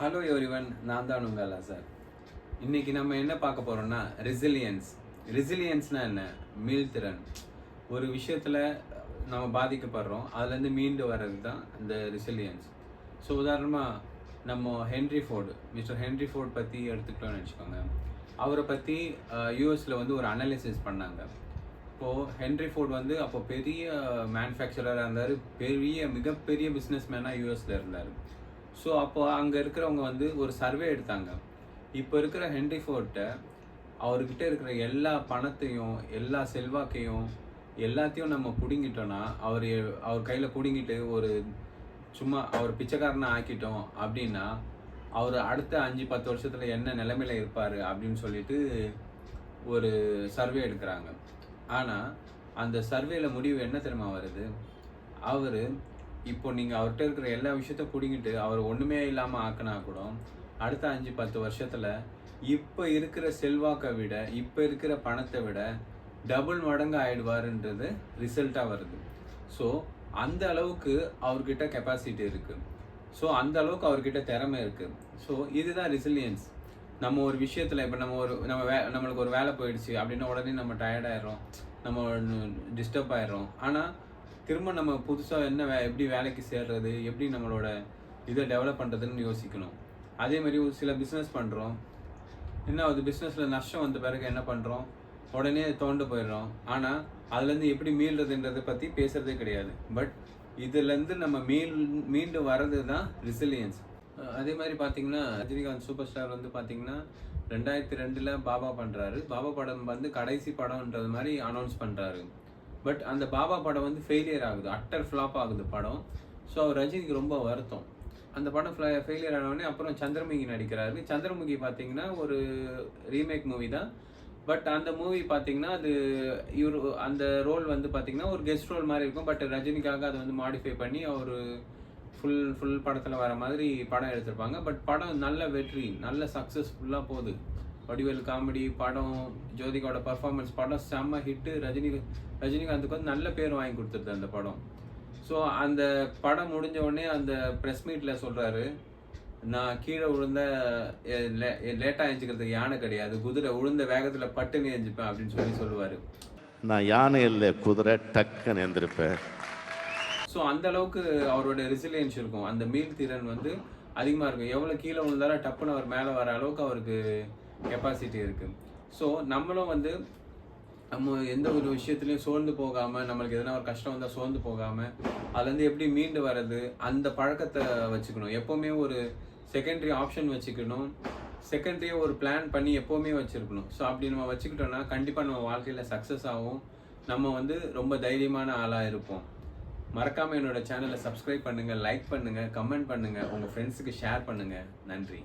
Hello everyone, நான் தான் உங்கள் சார். இன்னைக்கு நம்ம என்ன பார்க்க போறோம்னா ரெசிலியன்ஸ்னா என்ன? மீள்திறன். ஒரு விஷயத்தில் நம்ம பாதிக்கப்படுறோம், அதுலேருந்து மீண்டு வர்றது தான் இந்த ரெசிலியன்ஸ். ஸோ உதாரணமாக நம்ம மிஸ்டர் ஹென்ரி ஃபோர்ட் பற்றி எடுத்துக்கிட்டோம்னு வச்சுக்கோங்க. அவரை பற்றி யூஎஸில் வந்து ஒரு அனாலிசிஸ் பண்ணாங்க. இப்போது ஹென்ரி ஃபோர்ட் வந்து அப்போ பெரிய மேனுஃபேக்சரராக இருந்தார், மிகப்பெரிய பிஸ்னஸ் மேனாக யூஎஸில் இருந்தார். ஸோ அப்போ அங்கே இருக்கிறவங்க வந்து ஒரு சர்வே எடுத்தாங்க. இப்போ இருக்கிற ஹென்ரி ஃபோர்ட்டை அவர்கிட்ட இருக்கிற எல்லா பணத்தையும் எல்லா செல்வாக்கையும் எல்லாத்தையும் நம்ம பிடுங்கிட்டோன்னா, அவர் கையில் பிடுங்கிட்டு சும்மா அவர் பிச்சைக்காரனை ஆக்கிட்டோம் அப்படின்னா, அவர் அடுத்த 5-10 வருஷத்தில் என்ன நிலைமையில் இருப்பார் அப்படின்னு சொல்லிட்டு ஒரு சர்வே எடுக்கிறாங்க. ஆனால் அந்த சர்வேல முடிவு என்ன தெரியுமா வருது? அவர் இப்போ நீங்கள் அவர்கிட்ட இருக்கிற எல்லா விஷயத்தையும் பிடிங்கிட்டு அவர் ஒன்றுமே இல்லாமல் ஆக்கினா கூட அடுத்த 5-10 வருஷத்தில் இப்போ இருக்கிற செல்வாக்கை விட, இப்போ இருக்கிற பணத்தை விட டபுள் மடங்கு ஆயிடுவாருன்றது ரிசல்ட்டாக வருது. ஸோ அந்த அளவுக்கு அவர்கிட்ட கெப்பாசிட்டி இருக்குது. ஸோ அந்த அளவுக்கு அவர்கிட்ட திறமை இருக்குது. ஸோ இதுதான் ரெசிலியன்ஸ். நம்ம ஒரு விஷயத்தில் இப்போ நம்மளுக்கு ஒரு வேலை போயிடுச்சு அப்படின்னா உடனே நம்ம டயர்டாயிடுறோம், நம்ம டிஸ்டர்ப் ஆயிடுறோம். ஆனால் திரும்ப நம்ம புதுசாக எப்படி வேலைக்கு சேர்றது, எப்படி நம்மளோட இதை டெவலப் பண்ணுறதுன்னு யோசிக்கணும். அதே மாதிரி ஒரு சில பிஸ்னஸ் பண்ணுறோம், என்ன ஆகுது, பிஸ்னஸில் நஷ்டம் வந்த பிறகு என்ன பண்ணுறோம், உடனே தோண்டு போயிடுறோம். ஆனால் அதுலேருந்து எப்படி மீள்றதுன்றதை பற்றி பேசுகிறதே கிடையாது. பட் இதுலேருந்து நம்ம மீண்டு வர்றது தான் ரெசிலியன்ஸ். அதே மாதிரி பார்த்தீங்கன்னா ரஜினிகாந்த் சூப்பர் ஸ்டார் வந்து பார்த்தீங்கன்னா 2002 பாபா பண்ணுறாரு. பாபா படம் வந்து கடைசி படம்ன்றது மாதிரி அனௌன்ஸ் பண்ணுறாரு. பட் அந்த பாபா படம் வந்து ஃபெயிலியர் ஆகுது, அட்டர் ஃப்ளாப் ஆகுது படம். ஸோ ரஜினிக்கு ரொம்ப வருத்தம். அந்த படம் ஃபெயிலியர் ஆனவுடனே அப்புறம் சந்திரமுகி நடிக்கிறாரு. சந்திரமுகி பார்த்தீங்கன்னா ஒரு ரீமேக் மூவி தான். பட் அந்த மூவி பார்த்தீங்கன்னா அந்த ரோல் வந்து பார்த்தீங்கன்னா ஒரு கெஸ்ட் ரோல் மாதிரி இருக்கும். பட் ரஜினிக்காக அதை வந்து மாடிஃபை பண்ணி அவர் ஃபுல் படத்தில் வர மாதிரி படம் எடுத்திருப்பாங்க. பட் படம் நல்ல வெற்றி, நல்ல சக்ஸஸ்ஃபுல்லாக போகுது. வடிவேல் காமெடி படம், ஜோதிகாவோட பர்ஃபார்மன்ஸ், படம் செம்ம ஹிட்டு. ரஜினிகாந்துக்கு வந்து நல்ல பேர் வாங்கி கொடுத்துருது அந்த படம். ஸோ அந்த படம் முடிஞ்ச உடனே அந்த ப்ரெஸ் மீட்டில் சொல்கிறாரு, நான் கீழே விழுந்த லேட்டாக எழுஞ்சிக்கிறதுக்கு யானை கிடையாது, குதிரை விழுந்த வேகத்தில் பட்டுன்னு எழுஞ்சிப்பேன் அப்படின்னு சொல்லுவார். நான் யானை இல்லை, குதிரை டக்குன்னு எழுந்திருப்பேன். ஸோ அந்த அளவுக்கு அவரோட ரெசிலியன்ஸ் இருக்கும், அந்த மீள்திறன் வந்து அதிகமாக இருக்கும். எவ்வளோ கீழே விழுந்தாலும் டப்புன்னு அவர் மேலே வர அளவுக்கு அவருக்கு கெப்பாசிட்டி இருக்குது. ஸோ நம்மளும் வந்து நம்ம எந்த ஒரு விஷயத்துலையும் சோர்ந்து போகாமல், நம்மளுக்கு எதனா ஒரு கஷ்டம் வந்தால் சோர்ந்து போகாமல் அதுலேருந்து எப்படி மீண்டு வர்றது, அந்த பழக்கத்தை வச்சுக்கணும். எப்போவுமே ஒரு செகண்டரி ஆப்ஷன் வச்சுக்கணும், செகண்டரியை ஒரு பிளான் பண்ணி எப்போவுமே வச்சுருக்கணும். ஸோ அப்படி நம்ம வச்சுக்கிட்டோன்னா கண்டிப்பாக நம்ம வாழ்க்கையில் சக்ஸஸ் ஆகும். நம்ம வந்து ரொம்ப தைரியமான ஆளாக இருப்போம். மறக்காமல் என்னோட சேனலை சப்ஸ்கிரைப் பண்ணுங்கள், லைக் பண்ணுங்கள், கமெண்ட் பண்ணுங்கள், உங்கள் ஃப்ரெண்ட்ஸுக்கு ஷேர் பண்ணுங்கள். நன்றி.